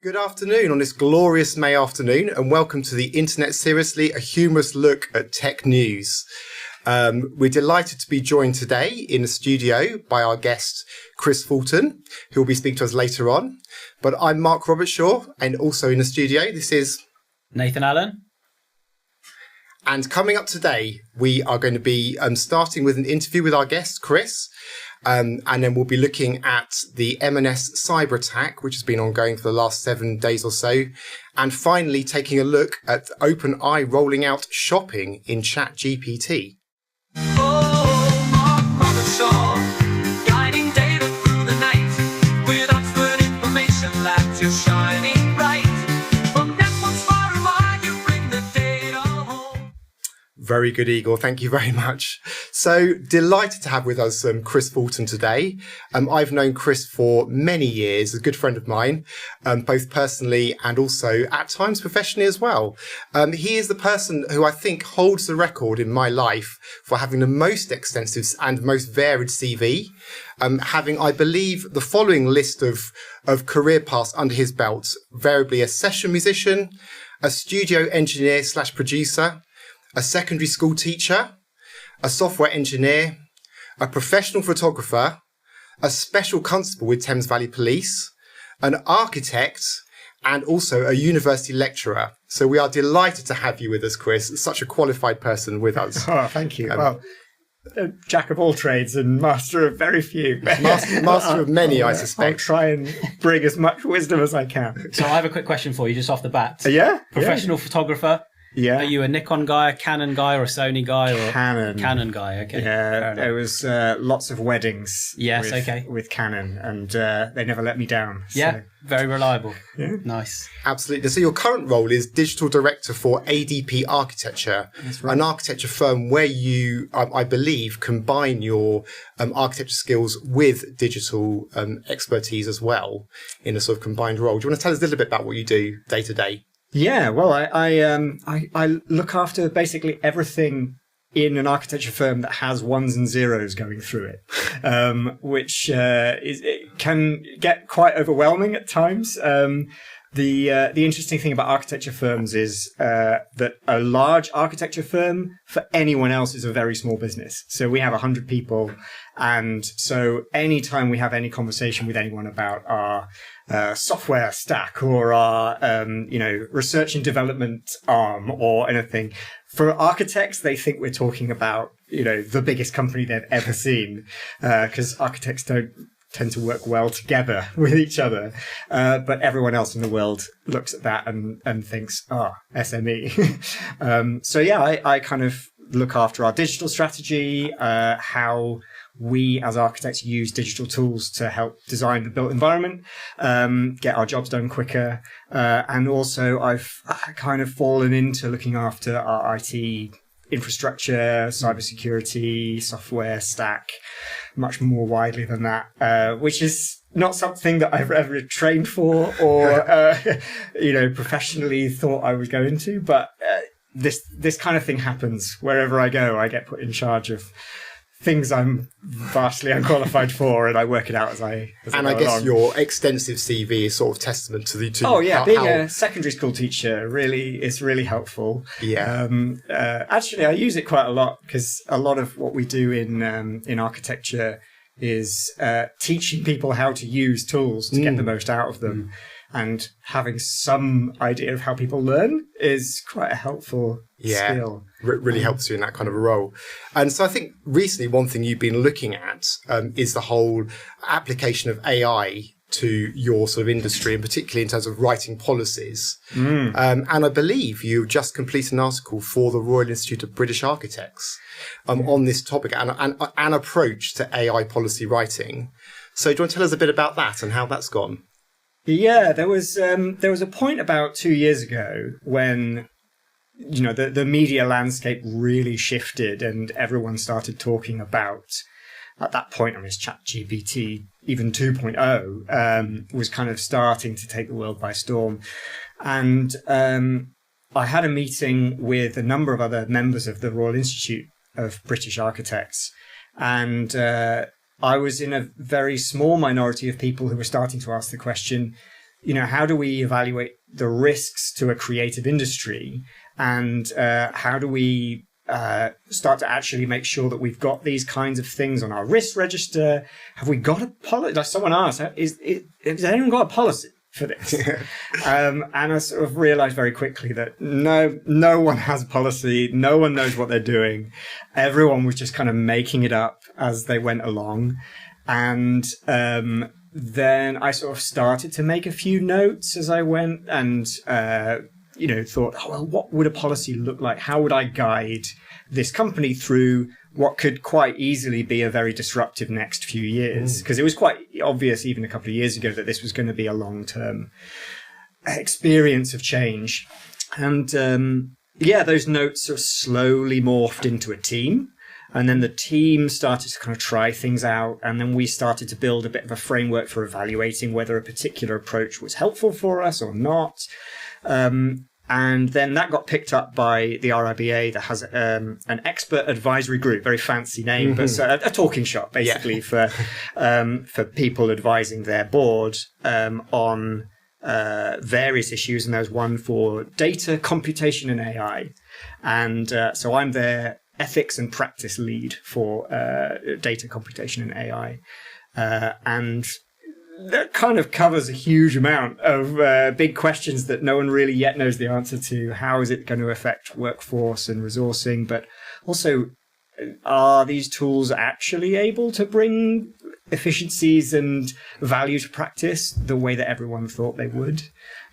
Good afternoon on this glorious May afternoon, and welcome to the Internet Seriously, a humorous look at tech news. We're delighted to be joined today in the studio by our guest, Chris Fulton, who will be speaking to us later on. But I'm Mark Robertshaw, and also in the studio, this is Nathan Allen. And coming up today, we are going to be starting with an interview with our guest, Chris. And then we'll be looking at the M&S cyber attack, which has been ongoing for the last 7 days or so. And finally, taking a look at OpenAI rolling out shopping in ChatGPT. Oh, Mark Robertshaw, guiding data through the night, with Oxford Information Labs, you're shining bright. From networks far and wide, you bring the data home. Very good, Igor. Thank you very much. So delighted to have with us Chris Fulton today. I've known Chris for many years, a good friend of mine, both personally and also at times professionally as well. He is the person who I think holds the record in my life for having the most extensive and most varied CV, having, I believe, the following list of career paths under his belt: variably a session musician, a studio engineer / producer, a secondary school teacher, a software engineer, a professional photographer, a special constable with Thames Valley Police, an architect, and also a university lecturer. So we are delighted to have you with us, Chris. Such a qualified person with us. Oh, thank you. Well, jack of all trades and master of very few. Master of many, I suspect. I'll try and bring as much wisdom as I can. So I have a quick question for you just off the bat. Yeah? Professional photographer. Yeah. Are you a Nikon guy, a Canon guy, or a Sony guy? Or Canon guy, okay. Yeah, there was lots of weddings with Canon, and they never let me down. Yeah, so. Very reliable. Yeah. Nice. Absolutely. So your current role is digital director for ADP Architecture, That's right. An architecture firm where you, I believe, combine your architecture skills with digital expertise as well in a sort of combined role. Do you want to tell us a little bit about what you do day to day? Yeah, well, I look after basically everything in an architecture firm that has ones and zeros going through it, which it can get quite overwhelming at times. The interesting thing about architecture firms is that a large architecture firm for anyone else is a very small business. So we have 100 people, and so anytime we have any conversation with anyone about our software stack or our research and development arm or anything, for architects they think we're talking about the biggest company they've ever seen, because architects don't tend to work well together with each other, but everyone else in the world looks at that and thinks, SME. So yeah, I kind of look after our digital strategy, how we as architects use digital tools to help design the built environment, get our jobs done quicker. And also I've kind of fallen into looking after our IT infrastructure, cybersecurity, software stack, much more widely than that, which is not something that I've ever trained for or, professionally thought I would go into. But this kind of thing happens wherever I go. I get put in charge of things I'm vastly unqualified for, and I work it out as I go I guess along. your extensive CV is sort of testament to the being a secondary school teacher is really helpful. Yeah. Actually, I use it quite a lot because a lot of what we do in architecture is teaching people how to use tools to get the most out of them. And having some idea of how people learn is quite a helpful skill. Really helps you in that kind of a role. And so I think recently one thing you've been looking at is the whole application of AI to your sort of industry, and particularly in terms of writing policies. And I believe you just completed an article for the Royal Institute of British Architects on this topic and an approach to AI policy writing. So do you want to tell us a bit about that and how that's gone? Yeah, there was a point about 2 years ago when the media landscape really shifted and everyone started talking about, at that point, it's ChatGPT, even 2.0 was kind of starting to take the world by storm. And I had a meeting with a number of other members of the Royal Institute of British Architects, and I was in a very small minority of people who were starting to ask the question, how do we evaluate the risks to a creative industry, and how do we start to actually make sure that we've got these kinds of things on our risk register? Have we got a policy? Like someone asked, has anyone got a policy for this? And I sort of realized very quickly that no one has a policy. No one knows what they're doing. Everyone was just kind of making it up as they went along. And then I sort of started to make a few notes as I went, and thought, what would a policy look like? How would I guide this company through what could quite easily be a very disruptive next few years? Because it was quite obvious even a couple of years ago that this was going to be a long-term experience of change. And those notes sort of slowly morphed into a team. And then the team started to kind of try things out. And then we started to build a bit of a framework for evaluating whether a particular approach was helpful for us or not. And then that got picked up by the RIBA, that has an expert advisory group, very fancy name, but a talking shop basically for people advising their board on various issues. And there's one for data, computation, and AI. And so I'm their ethics and practice lead for data, computation, and AI. And that kind of covers a huge amount of big questions that no one really yet knows the answer to. How is it going to affect workforce and resourcing? But also, are these tools actually able to bring efficiencies and value to practice the way that everyone thought they would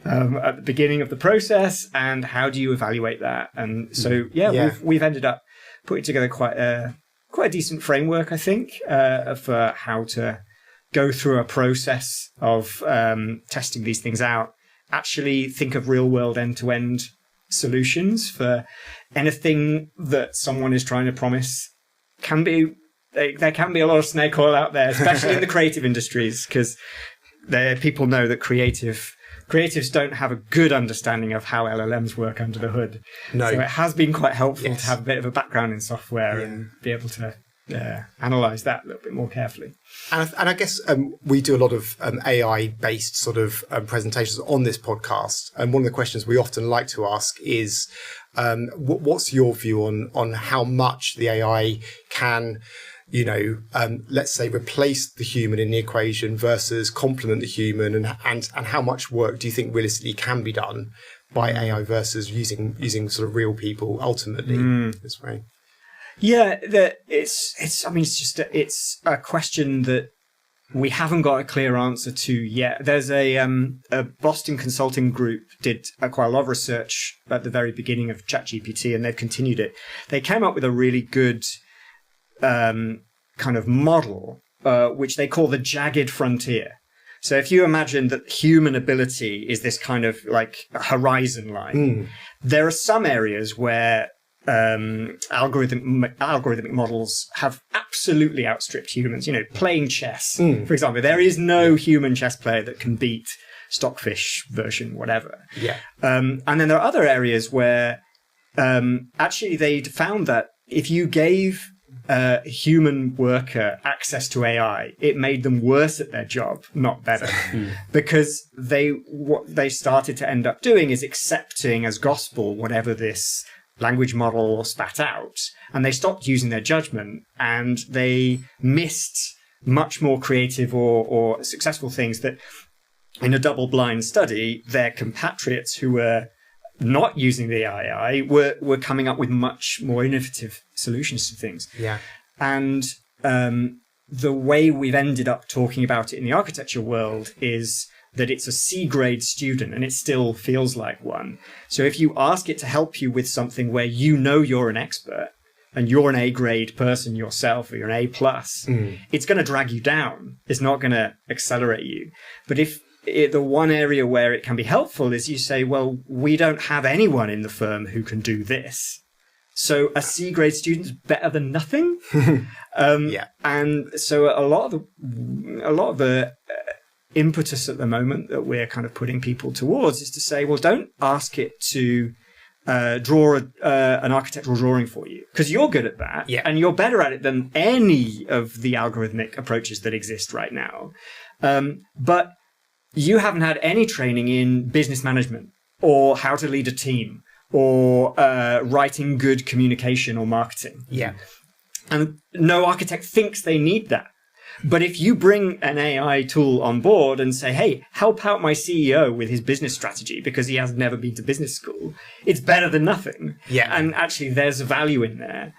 at the beginning of the process? And how do you evaluate that? And so, we've ended up putting together quite a decent framework, I think, for how to go through a process of testing these things out, actually think of real world end-to-end solutions for anything that someone is trying to promise. There can be a lot of snake oil out there, especially in the creative industries, because people know that creatives don't have a good understanding of how LLMs work under the hood. No. So it has been quite helpful to have a bit of a background in software and be able to analyze that a little bit more carefully. And I guess we do a lot of AI-based sort of presentations on this podcast. And one of the questions we often like to ask is, what's your view on how much the AI can, let's say, replace the human in the equation versus complement the human, and how much work do you think realistically can be done by AI versus using sort of real people ultimately this way? Yeah, it's a question that we haven't got a clear answer to yet. There's a Boston consulting group did quite a lot of research at the very beginning of ChatGPT, and they've continued it. They came up with a really good kind of model, which they call the jagged frontier. So if you imagine that human ability is this kind of like horizon line, there are some areas where algorithmic models have absolutely outstripped humans. Playing chess, for example. There is no human chess player that can beat Stockfish version whatever. Yeah. And then there are other areas where actually they'd found that if you gave a human worker access to AI, it made them worse at their job, not better. Because what they started to end up doing is accepting as gospel whatever this language model spat out, and they stopped using their judgment, and they missed much more creative or successful things that in a double-blind study, their compatriots who were not using the AI were coming up with much more innovative solutions to things. Yeah. And the way we've ended up talking about it in the architecture world is that it's a C-grade student, and it still feels like one. So if you ask it to help you with something where you're an expert, and you're an A-grade person yourself, or you're an A+, it's going to drag you down. It's not going to accelerate you. But if the one area where it can be helpful is you say, well, we don't have anyone in the firm who can do this. So a C-grade student's better than nothing. And so a lot of the impetus at the moment that we're kind of putting people towards is to say, well, don't ask it to draw an architectural drawing for you, because you're good at that, and you're better at it than any of the algorithmic approaches that exist right now. But you haven't had any training in business management or how to lead a team or writing good communication or marketing. Yeah. And no architect thinks they need that. But if you bring an AI tool on board and say, hey, help out my CEO with his business strategy because he has never been to business school, it's better than nothing. Yeah. And actually, there's a value in there.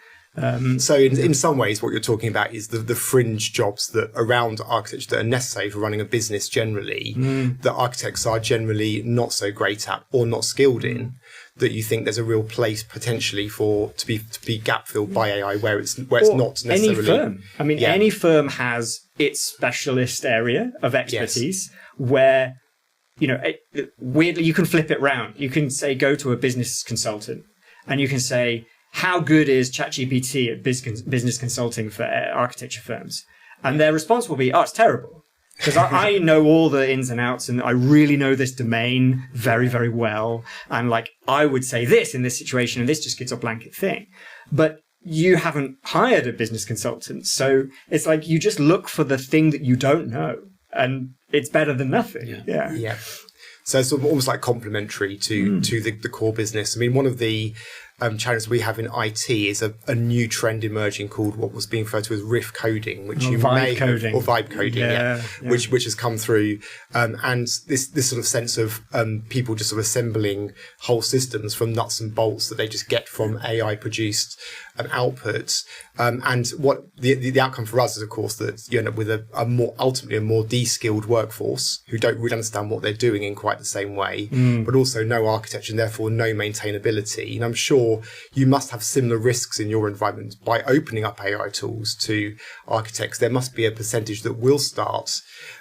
So in some ways, what you're talking about is the fringe jobs that around architecture that are necessary for running a business generally, that architects are generally not so great at or not skilled in, that you think there's a real place potentially to be gap filled by AI where it's not necessarily. Any firm. I mean, any firm has its specialist area of expertise where, weirdly, you can flip it round. You can say, go to a business consultant and you can say, how good is ChatGPT at business consulting for architecture firms? And their response will be, oh, it's terrible. Because I know all the ins and outs and I really know this domain very, very well. And I would say this in this situation and this just gets a blanket thing. But you haven't hired a business consultant. So it's like you just look for the thing that you don't know and it's better than nothing. Yeah. So it's almost like complementary to the core business. I mean, one of the challenges we have in IT is a new trend emerging called what was being referred to as riff coding, which vibe coding, which has come through, and this sort of sense of people just sort of assembling whole systems from nuts and bolts that they just get from AI produced outputs, and what the outcome for us is, of course, that with ultimately a more de-skilled workforce who don't really understand what they're doing in quite the same way, but also no architecture and therefore no maintainability. And I'm sure you must have similar risks in your environment by opening up AI tools to architects. There must be a percentage that will start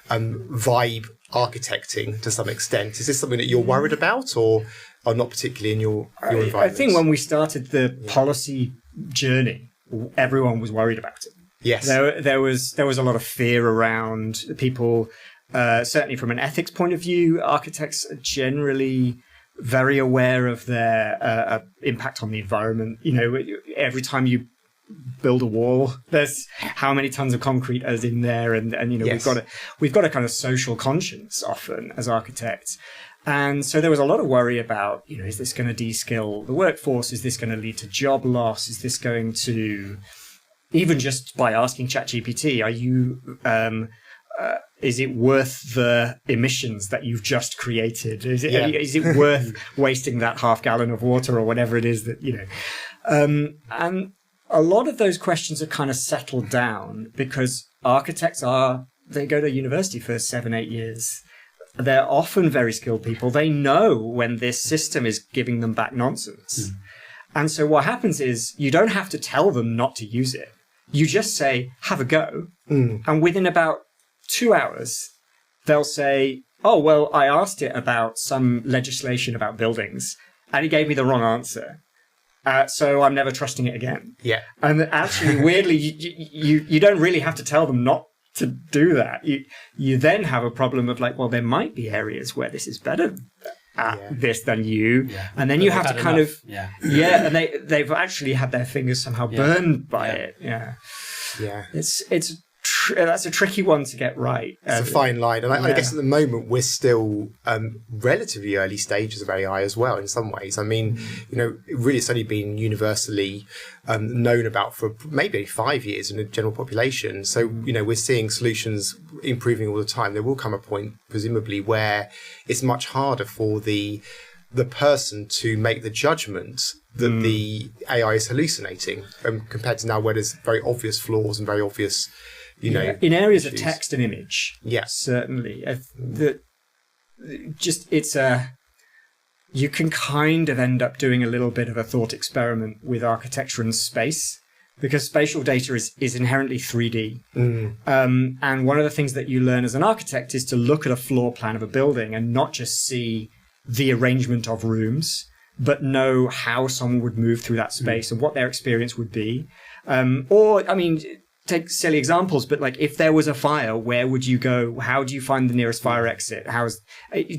vibe architecting to some extent. Is this something that you're worried about or not particularly in your environment? I think when we started the policy journey, everyone was worried about it. Yes. There was a lot of fear around people, certainly from an ethics point of view. Architects are generally very aware of their impact on the environment. Every time you build a wall, there's how many tons of concrete is in there, and yes. we've got a kind of social conscience often as architects. And so there was a lot of worry about, is this going to de-skill the workforce? Is this going to lead to job loss? Is this going to, even just by asking ChatGPT, are you is it worth the emissions that you've just created? Is it worth wasting that half gallon of water or whatever it is that, and a lot of those questions are kind of settled down because architects they go to university for 7-8 years. They're often very skilled people. They know when this system is giving them back nonsense. And so what happens is you don't have to tell them not to use it. You just say, have a go. And within about 2 hours, they'll say, oh, well, I asked it about some legislation about buildings, and it gave me the wrong answer. So I'm never trusting it again. Yeah. And actually, weirdly, you don't really have to tell them not to do that. You then have a problem of well, there might be areas where this is better at this than you. Yeah. And then you have to kind of... and they've actually had their fingers somehow burned by it. Yeah. Yeah. That's a tricky one to get right. It's a fine line. And I guess at the moment, we're still relatively early stages of AI as well, in some ways. I mean, really it's only been universally known about for maybe 5 years in the general population. So, we're seeing solutions improving all the time. There will come a point, presumably, where it's much harder for the person to make the judgment that the AI is hallucinating compared to now where there's very obvious flaws and very obvious... in areas issues. Of text and image, certainly. You can kind of end up doing a little bit of a thought experiment with architecture and space because spatial data is inherently 3D. And one of the things that you learn as an architect is to look at a floor plan of a building and not just see the arrangement of rooms, but know how someone would move through that space and what their experience would be. Take silly examples, but if there was a fire, where would you go? How do you find the nearest fire exit?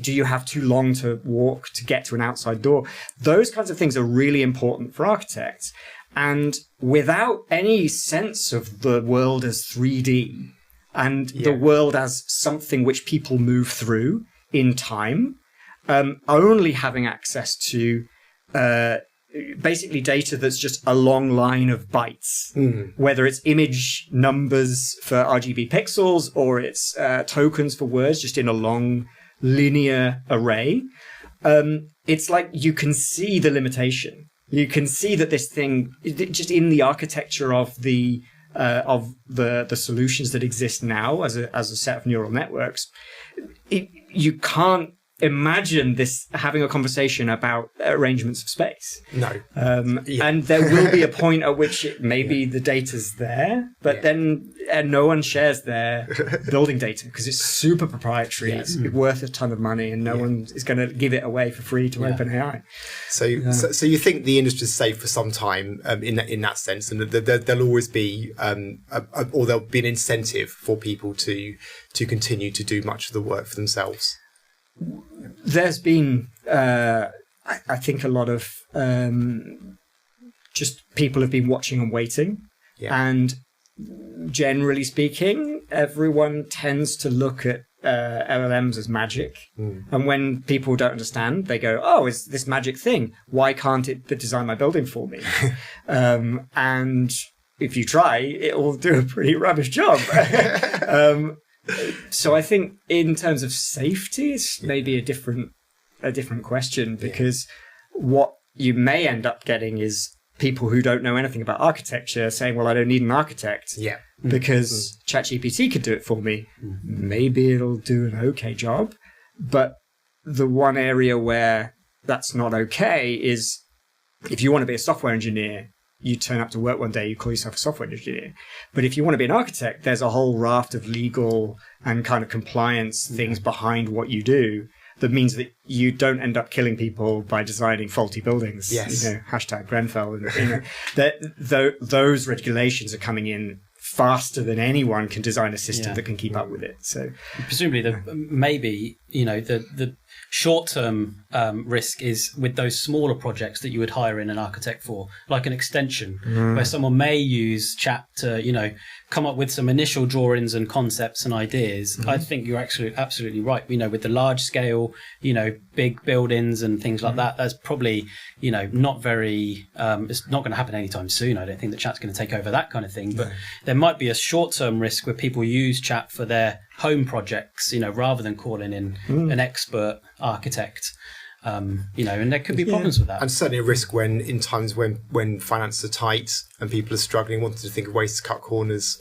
Do you have too long to walk to get to an outside door? Those kinds of things are really important for architects. And without any sense of the world as 3D, and Yeah. the world as something which people move through in time, only having access to basically data that's just a long line of bytes, whether it's image numbers for RGB pixels or it's tokens for words just in a long linear array. It's like you can see the limitation. You can see that this thing, just in the architecture of the solutions that exist now as a set of neural networks, you can't imagine this having a conversation about arrangements of space. No. And there will be a point at which maybe the data's there, but then no one shares their building data because it's super proprietary. It's worth a ton of money, and no one is going to give it away for free to OpenAI. So you think the industry's safe for some time in that sense, and there'll always be, or there'll be an incentive for people to continue to do much of the work for themselves. There's been, I think, a lot of just people have been watching and waiting. Yeah. And generally speaking, everyone tends to look at LLMs as magic. And when people don't understand, they go, oh, it's this magic thing. Why can't it design my building for me? And if you try, it will do a pretty rubbish job. So I think in terms of safety, it's maybe a different question, because what you may end up getting is people who don't know anything about architecture saying, well, I don't need an architect because ChatGPT could do it for me. Maybe it'll do an okay job. But the one area where that's not okay is if you want to be a software engineer, you turn up to work one day, you call yourself a software engineer. But if you want to be an architect, there's a whole raft of legal and kind of compliance things behind what you do that means that you don't end up killing people by designing faulty buildings. Yes. Hashtag Grenfell. And, those regulations are coming in faster than anyone can design a system that can keep up with it. So presumably, the short-term risk is with those smaller projects that you would hire in an architect for, like an extension, where someone may use chat to, come up with some initial drawings and concepts and ideas. I think you're actually absolutely right. With the large scale, big buildings and things like that, that's probably, not very, it's not going to happen anytime soon. I don't think that chat's going to take over that kind of thing, but there might be a short-term risk where people use chat for their home projects, rather than calling in an expert architect, and there could be problems with that. And certainly a risk in times when finances are tight and people are struggling, wanting to think of ways to cut corners.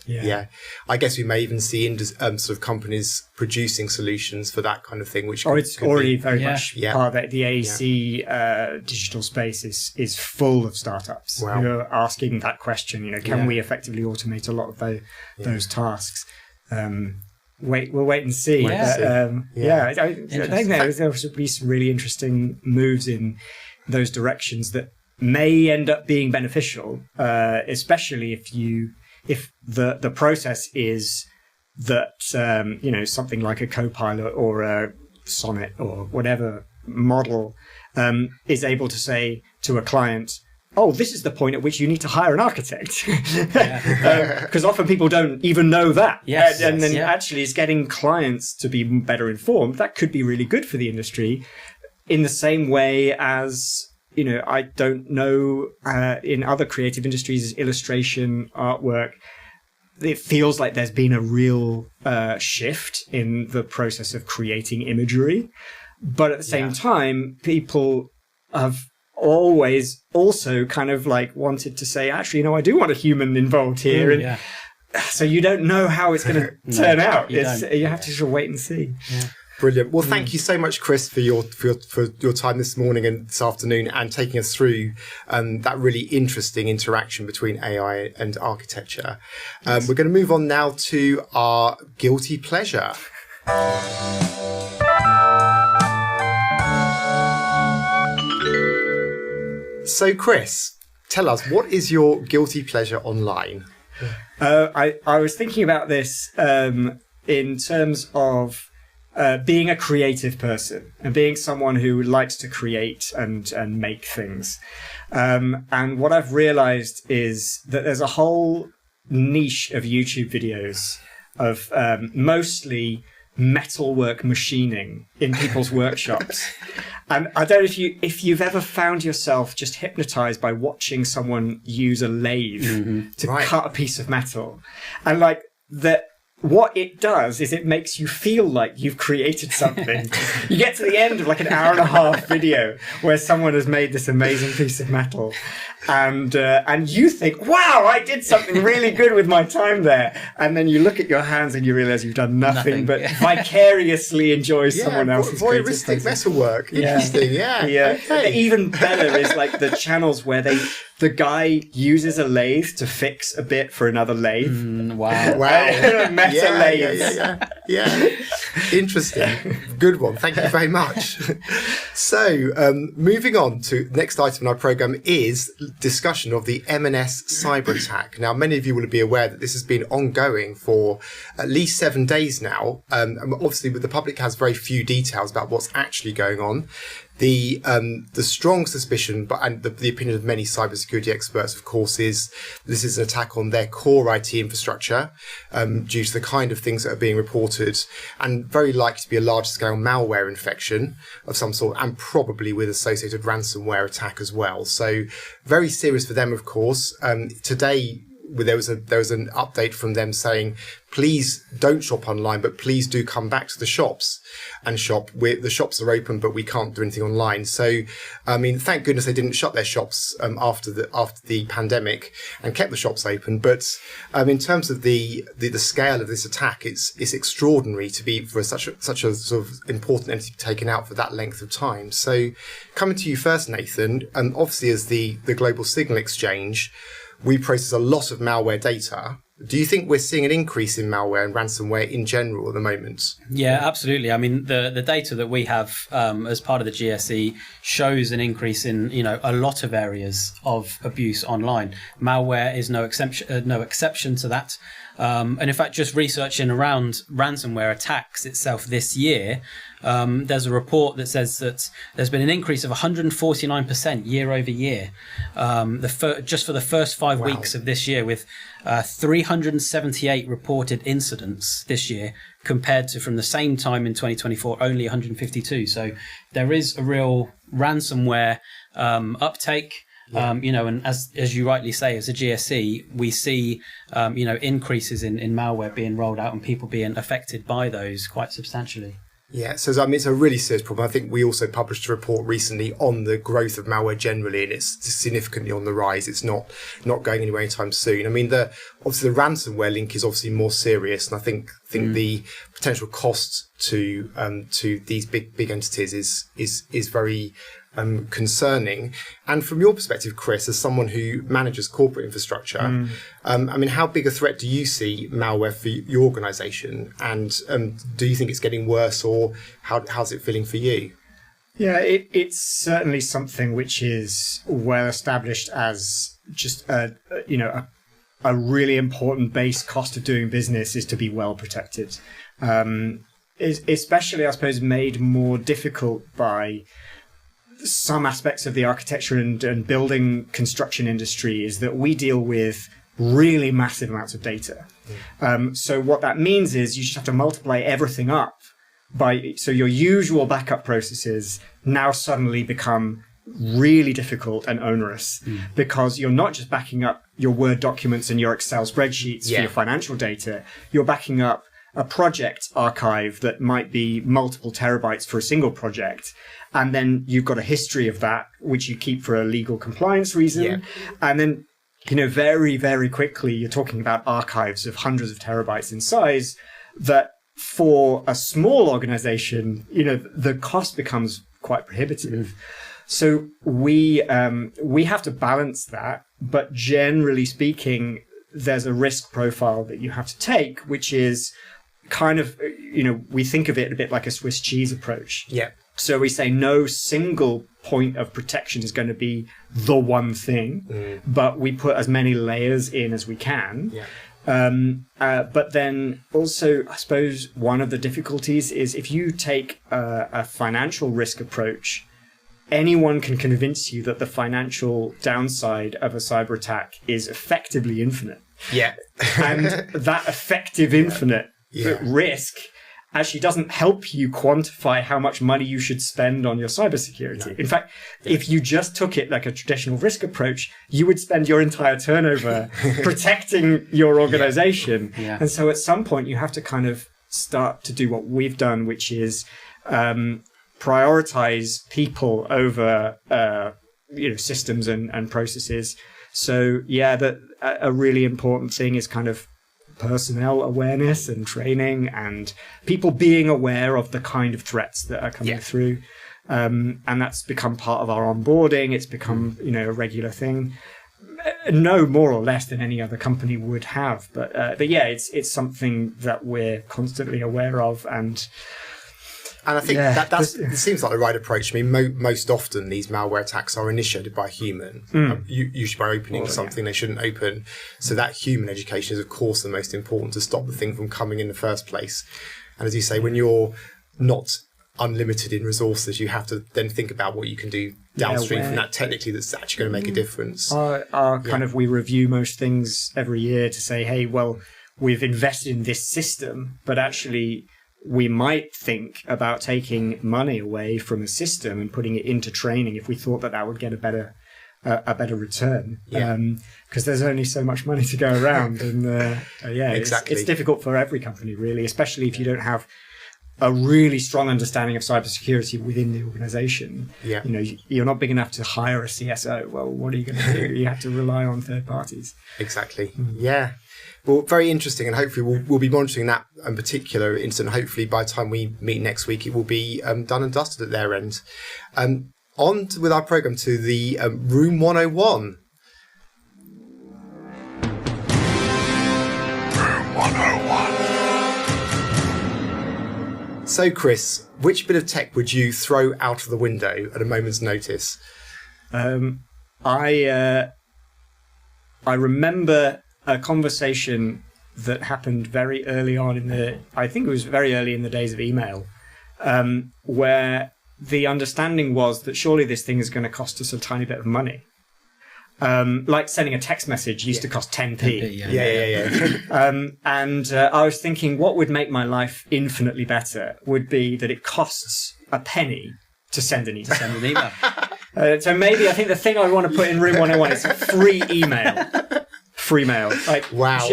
I guess we may even see sort of companies producing solutions for that kind of thing. Which it's already very much part of that. The AEC digital space is full of startups who are asking that question. Can we effectively automate a lot of those tasks? We'll wait and see. I think there should be some really interesting moves in those directions that may end up being beneficial, especially if the process is that something like a Copilot or a Sonnet or whatever model is able to say to a client, oh, this is the point at which you need to hire an architect. Because often people don't even know that. Actually it's getting clients to be better informed. That could be really good for the industry, in the same way as, I don't know, in other creative industries, illustration, artwork, it feels like there's been a real shift in the process of creating imagery. But at the same time, people have always also kind of like wanted to say, actually, I do want a human involved here. So you don't know how it's going to turn out. You have to sort of wait and see. Brilliant. Well, thank you so much, Chris, for your time this morning and this afternoon, and taking us through that really interesting interaction between AI and architecture. We're going to move on now to our guilty pleasure. So, Chris, tell us, what is your guilty pleasure online? I was thinking about this in terms of being a creative person and being someone who likes to create and make things. And what I've realized is that there's a whole niche of YouTube videos of mostly metalwork machining in people's workshops. And I don't know if you've ever found yourself just hypnotized by watching someone use a lathe to cut a piece of metal. And like that, what it does is it makes you feel like you've created something. You get to the end of like an hour and a half video where someone has made this amazing piece of metal, and you think, wow, I did something really good with my time there. And then you look at your hands and you realize you've done nothing but vicariously enjoy someone else's voyeuristic metalwork. Interesting, yeah. Okay. Even better is like the channels where the guy uses a lathe to fix a bit for another lathe. Wow. Meta lathes. Yeah. Interesting. Good one. Thank you very much. So, moving on to the next item in our programme is discussion of the M&S cyber attack. Now, many of you will be aware that this has been ongoing for at least 7 days now. Obviously, the public has very few details about what's actually going on. The strong suspicion, and the opinion of many cybersecurity experts, of course, is this is an attack on their core IT infrastructure due to the kind of things that are being reported, and very likely to be a large-scale malware infection of some sort, and probably with associated ransomware attack as well. So very serious for them, of course. Today, there was an update from them saying, please don't shop online, but please do come back to the shops and shop. The shops are open, but we can't do anything online. So, I mean, thank goodness they didn't shut their shops after the pandemic and kept the shops open. But in terms of the scale of this attack, it's extraordinary to be for such a sort of important entity taken out for that length of time. So, coming to you first, Nathan, and obviously as the global signal exchange, we process a lot of malware data. Do you think we're seeing an increase in malware and ransomware in general at the moment? Yeah, absolutely. I mean, the data that we have as part of the GSE shows an increase in, a lot of areas of abuse online. Malware is no exception to that. And in fact, just researching around ransomware attacks itself this year, there's a report that says that there's been an increase of 149% year over year, just for the first 5 weeks of this year, with 378 reported incidents this year, compared to from the same time in 2024, only 152. So there is a real ransomware uptake. And as you rightly say, as a GSE, we see, increases in malware being rolled out and people being affected by those quite substantially. Yeah, so it's a really serious problem. I think we also published a report recently on the growth of malware generally, and it's significantly on the rise. It's not going anywhere anytime soon. I mean, obviously the ransomware link is obviously more serious, and I think the potential cost to these big entities is very concerning. And from your perspective, Chris, as someone who manages corporate infrastructure, I mean, how big a threat do you see malware for your organisation? And do you think it's getting worse, or how's it feeling for you? Yeah, it's certainly something which is well established as just a really important base cost of doing business is to be well protected. Especially, I suppose, made more difficult by some aspects of the architecture and building construction industry is that we deal with really massive amounts of data. So what that means is you just have to multiply everything up so your usual backup processes now suddenly become really difficult and onerous because you're not just backing up your Word documents and your Excel spreadsheets for your financial data, you're backing up a project archive that might be multiple terabytes for a single project. And then you've got a history of that, which you keep for a legal compliance reason. Yeah. And then, very, very quickly, you're talking about archives of hundreds of terabytes in size that for a small organization, the cost becomes quite prohibitive. So we have to balance that. But generally speaking, there's a risk profile that you have to take, which is kind of, we think of it a bit like a Swiss cheese approach. Yeah. So we say no single point of protection is going to be the one thing, but we put as many layers in as we can. Yeah. But then also, I suppose one of the difficulties is if you take a financial risk approach, anyone can convince you that the financial downside of a cyber attack is effectively infinite. Yeah. And that effective infinite risk actually doesn't help you quantify how much money you should spend on your cybersecurity. No. In fact, if you just took it like a traditional risk approach, you would spend your entire turnover protecting your organization. Yeah. And so at some point you have to kind of start to do what we've done, which is prioritize people over systems and processes. So that a really important thing is kind of personnel awareness and training, and people being aware of the kind of threats that are coming through. And that's become part of our onboarding. It's become, a regular thing. No more or less than any other company would have. But it's something that we're constantly aware of. And I think it seems like the right approach. I mean, most often these malware attacks are initiated by a human, usually by opening something they shouldn't open. So that human education is, of course, the most important to stop the thing from coming in the first place. And as you say, when you're not unlimited in resources, you have to then think about what you can do downstream from that technically that's actually going to make a difference. We review most things every year to say, hey, well, we've invested in this system, but actually we might think about taking money away from a system and putting it into training if we thought that would get a better return. Because there's only so much money to go around, and exactly. It's difficult for every company, really, especially if you don't have a really strong understanding of cybersecurity within the organization. You're not big enough to hire a CSO. Well, what are you going to do? You have to rely on third parties. Exactly. Yeah. Well, very interesting, and hopefully we'll be monitoring that particular incident. Hopefully by the time we meet next week, it will be done and dusted at their end. With our programme to the Room 101. Room 101. So, Chris, which bit of tech would you throw out of the window at a moment's notice? I remember a conversation that happened very early on I think it was very early in the days of email, where the understanding was that surely this thing is going to cost us a tiny bit of money. Like sending a text message used to cost 10p. And I was thinking what would make my life infinitely better would be that it costs a penny to send an email. So maybe I think the thing I want to put in Room 101 is free email. Free mail. Wow.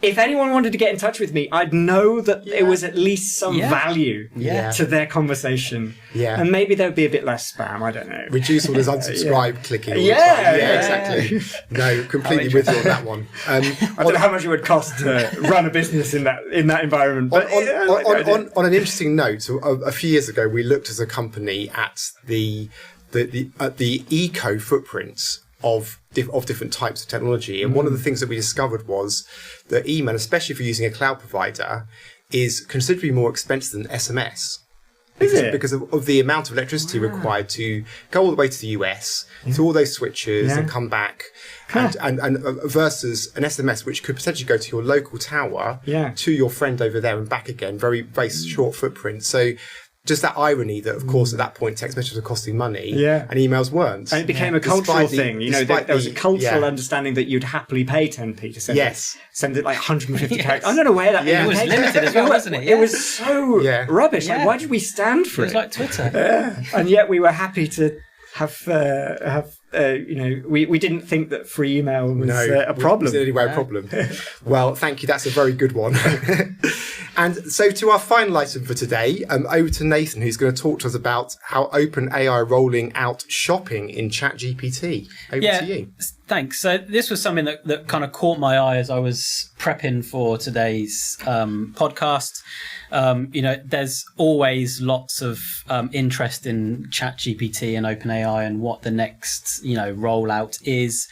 If anyone wanted to get in touch with me, I'd know that it was at least some value to their conversation. Yeah. And maybe there would be a bit less spam. I don't know. Reduce all this unsubscribe clicking. Exactly. No, completely with you on that one. I don't know how much it would cost to run a business in that environment. But on an interesting note, a few years ago, we looked as a company at the eco footprints of different types of technology. And one of the things that we discovered was that email, especially if you're using a cloud provider, is considerably more expensive than SMS. Because of the amount of electricity required to go all the way to the US, to all those switches and come back, and versus an SMS which could potentially go to your local tower, to your friend over there and back again, very, very short footprint. So just that irony that, of course, at that point, text messages were costing money and emails weren't. And it became a cultural thing. There was a cultural understanding that you'd happily pay 10p to send it like 150 characters. I don't know where that it was limited as well, wasn't it? It was so rubbish. Like, why did we stand for it? It was like Twitter. And yet we were happy to have we didn't think that free email was a problem. It was anyway a problem. Well, thank you. That's a very good one. And so to our final item for today, over to Nathan, who's going to talk to us about how OpenAI are rolling out shopping in ChatGPT. Over to you. Thanks. So this was something that kind of caught my eye as I was prepping for today's podcast. There's always lots of interest in ChatGPT and OpenAI and what the next, rollout is.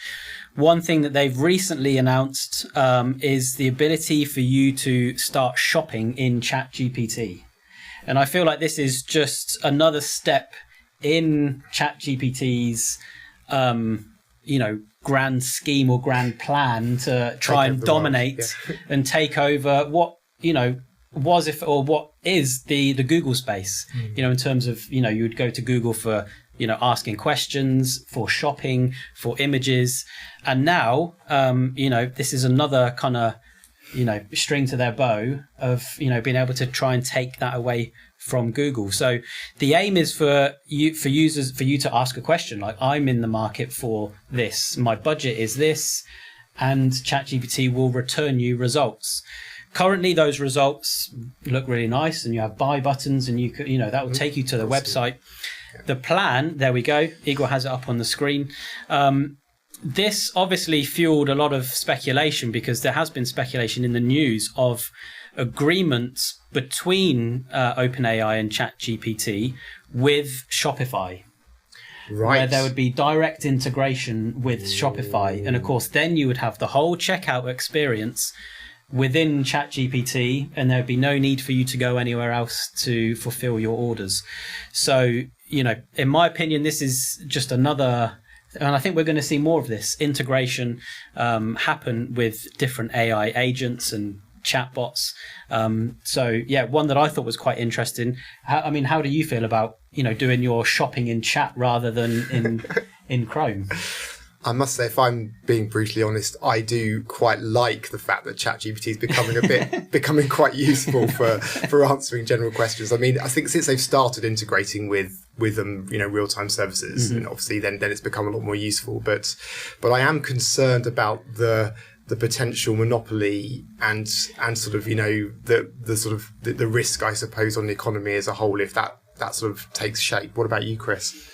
One thing that they've recently announced is the ability for you to start shopping in ChatGPT. And I feel like this is just another step in ChatGPT's, grand scheme or grand plan to try and dominate and take over what, what is the Google space, in terms of, you would go to Google for asking questions, for shopping, for images. And now, this is another kind of, string to their bow of, being able to try and take that away from Google. So the aim is for you to ask a question like, I'm in the market for this, my budget is this, and ChatGPT will return you results. Currently, those results look really nice, and you have buy buttons, and that will take you to the website. The plan, there we go. Igor has it up on the screen. This obviously fueled a lot of speculation, because there has been speculation in the news of agreements between OpenAI and ChatGPT with Shopify. Right. Where there would be direct integration with Shopify. And of course, then you would have the whole checkout experience within ChatGPT, and there'd be no need for you to go anywhere else to fulfill your orders. So, in my opinion, this is just another, and I think we're going to see more of this integration happen with different AI agents and chatbots. One that I thought was quite interesting. How do you feel about doing your shopping in chat rather than in Chrome? I must say, if I'm being brutally honest, I do quite like the fact that ChatGPT is becoming quite useful for answering general questions. I think since they've started integrating with real-time services, and obviously then it's become a lot more useful. But I am concerned about the potential monopoly and sort of the risk, I suppose, on the economy as a whole if that sort of takes shape. What about you, Chris?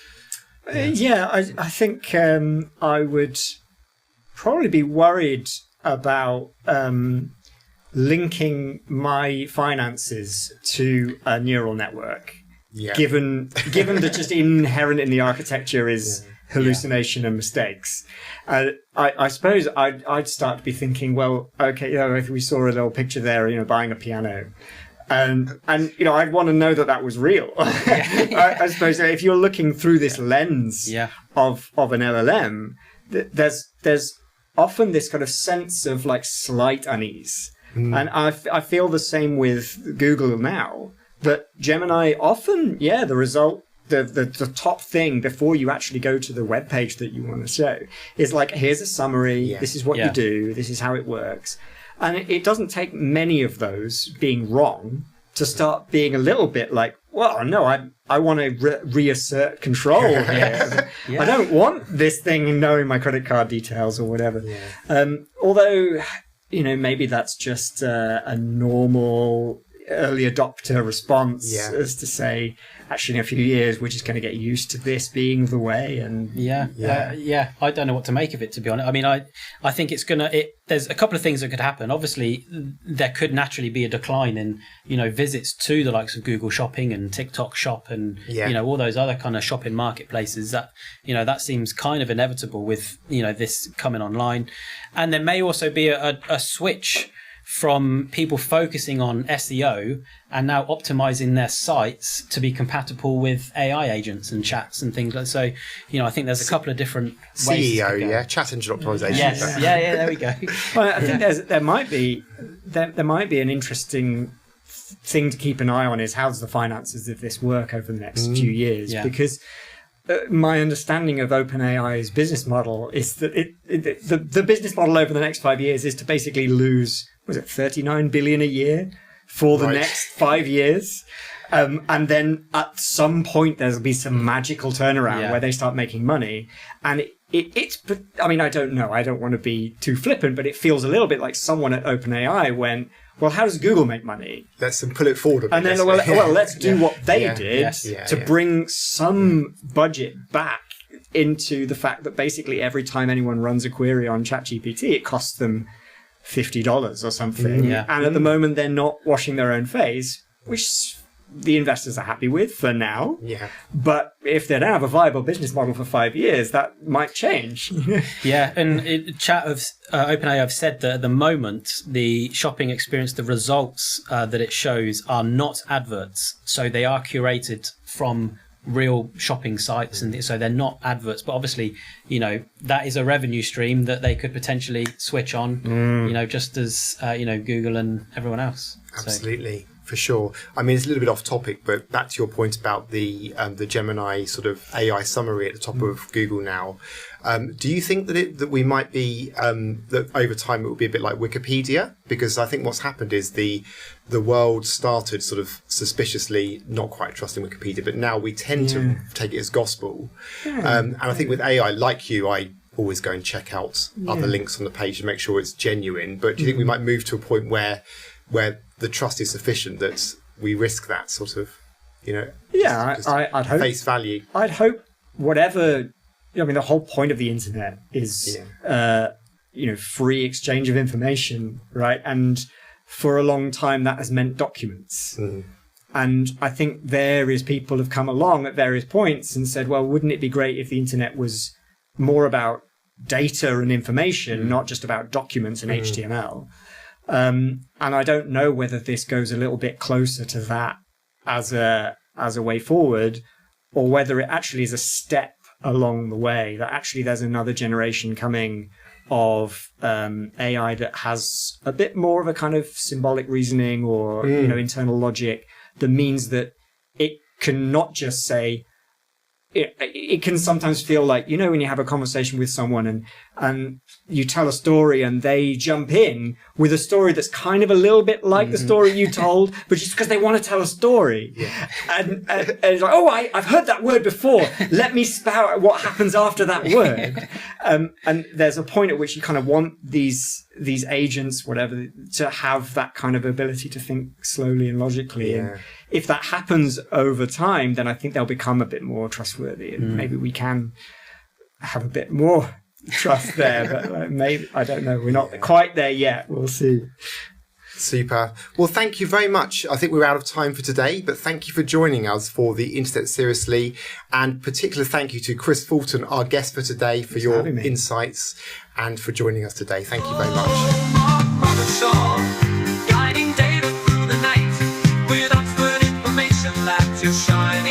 I think I would probably be worried about linking my finances to a neural network. Yeah. Given that just inherent in the architecture is hallucination and mistakes. I suppose I'd start to be thinking, well, okay, if we saw a little picture there, buying a piano. And I'd want to know that was real. I suppose if you're looking through this lens of an LLM, there's often this kind of sense of like slight unease. And I feel the same with Google now, that Gemini often, the result, the top thing before you actually go to the web page that you want to show is like, here's a summary, this is what you do, this is how it works. And it doesn't take many of those being wrong to start being a little bit like, well, no, I want to reassert control here. I don't want this thing knowing my credit card details or whatever. Although, maybe that's just a normal early adopter response as to say, actually, in a few years, we're just going to get used to this being the way. And I don't know what to make of it, to be honest. I think there's a couple of things that could happen. Obviously, there could naturally be a decline in, visits to the likes of Google Shopping and TikTok Shop and, all those other kind of shopping marketplaces that, that seems kind of inevitable with, this coming online. And there may also be a switch from people focusing on SEO and now optimizing their sites to be compatible with AI agents and chats and things like that. So, I think there's a couple of different ways. CEO, chat engine optimization. Yes, there we go. Well, I think there might be an interesting thing to keep an eye on is how does the finances of this work over the next few years? Because my understanding of OpenAI's business model is that the business model over the next 5 years is to basically lose, was it 39 billion a year for the next 5 years? And then at some point there'll be some magical turnaround where they start making money. And it's, I don't know, I don't want to be too flippant, but it feels a little bit like someone at OpenAI went, well, how does Google make money? Let's pull it forward a bit. And then, let's do what they did to bring some budget back into the fact that basically every time anyone runs a query on ChatGPT, it costs them $50 or something. And at the moment, they're not washing their own face, which the investors are happy with for now. But if they don't have a viable business model for 5 years, that might change. And OpenAI have said that at the moment, the shopping experience, the results that it shows are not adverts. So they are curated from real shopping sites, and so they're not adverts. But obviously, that is a revenue stream that they could potentially switch on, just as, Google and everyone else. Absolutely. For sure. I mean, it's a little bit off topic, but back to your point about the Gemini sort of AI summary at the top of Google now. Do you think that we might be that over time it will be a bit like Wikipedia? Because I think what's happened is the world started sort of suspiciously not quite trusting Wikipedia, but now we tend to take it as gospel. And I think with AI, like you, I always go and check out other links on the page to make sure it's genuine. But do you think we might move to a point where the trust is sufficient that we risk that sort of, I'd hope face value? I'd hope whatever. I mean, the whole point of the internet is, free exchange of information, right? And for a long time, that has meant documents. And I think various people have come along at various points and said, well, wouldn't it be great if the internet was more about data and information, not just about documents and HTML? And I don't know whether this goes a little bit closer to that as a way forward, or whether it actually is a step along the way, that actually there's another generation coming of AI that has a bit more of a kind of symbolic reasoning or internal logic that means that it can not just say, it can sometimes feel like, when you have a conversation with someone and you tell a story and they jump in with a story that's kind of a little bit like the story you told, but just because they want to tell a story. Yeah. And it's like, I've heard that word before. Let me spout what happens after that word. And there's a point at which you kind of want these agents, whatever, to have that kind of ability to think slowly and logically. Yeah. And if that happens over time, then I think they'll become a bit more trustworthy, and maybe we can have a bit more trust there. But maybe, I don't know. We're not quite there yet. We'll see. Super. Well, thank you very much. I think we're out of time for today, but thank you for joining us for the Internet Seriously, and particular thank you to Chris Fulton, our guest for today, for your insights and for joining us today. Thank you very much. Mark Robertshaw, guiding data through the night with Oxford Information Lab to shine.